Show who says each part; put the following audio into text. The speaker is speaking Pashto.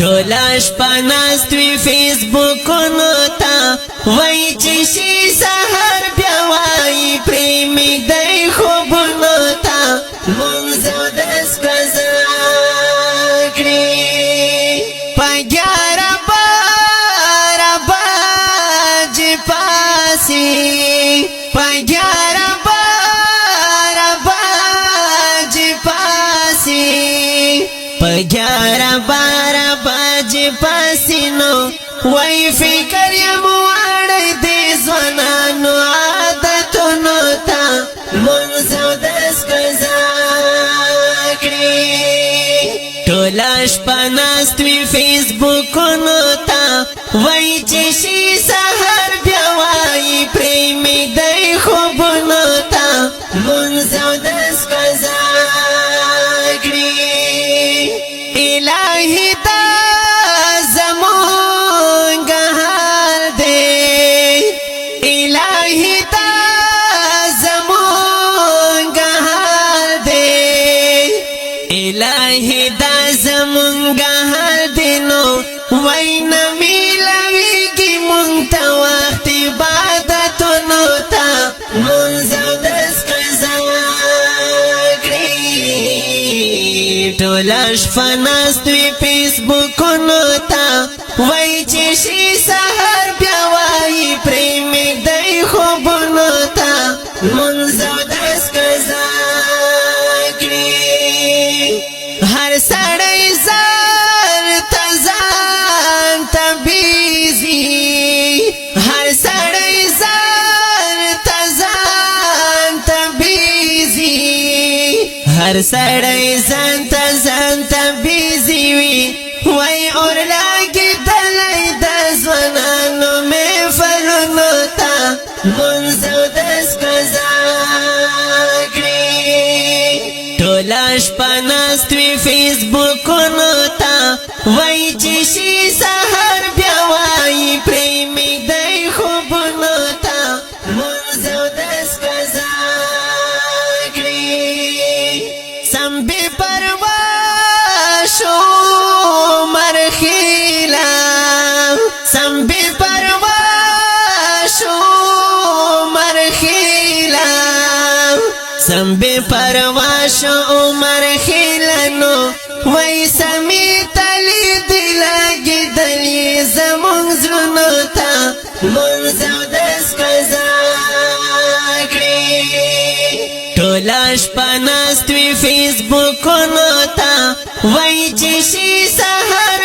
Speaker 1: ټوله شپه ناست وي فیسبوکونو ته وایي چې شي سهار بیا وایي پرې مږدی خوبونو ته لمونځ اودس قضا کړي په 11 بجې پاسې په 11 بجې پاسې په 11 بجې پاسې نو وای فکر یم واړی دې ځوانانو عادتونو ته لمونځ اودس قضا کړي ټوله شپه ناست وي فیسبوکونو ته وایي چې شي سهار بیا وایي پرې مږدی خوبونو ته لمونځ اودس قضا کړي الهي دا زمونږ حال دی الهي دا زمونږ حال دی الهي دا زمونږ حال دی نو وای نه میلاویږي مونږ ته وخت عبادتونو ته لمونځ اودس قضا کړي ټوله شپه ناست وي فیسبوکونو ته وایي چې شي سهار بیا وایي پرې مږدی خوبونو ته لمونځ اودس قضا کړي هر سړی ځان ته بیزي هر سړی ځان ته بیزي هر سړی ځان ته بیزي وي وای اور لګېدلی د ځوانانو محفلونو ته لمونځ اودس قضا کړي ټوله شپه ناست وي فیسبوکونو ته وایي چې شي سهار بیا وایي پرې مږدی خوبونو ته لمونځ اودس قضا کړي سم بې پروا شو مرخیلا سم بې پروا شو مرخیلا سم بې پروا شو مرخیلا نو وای سمې تلې دې لګېدلې زمونږ زړونو ته لمونځ اودس قضا کړي ټوله شپه ناست وي فیسبوکونو ته وایي چې شي سهار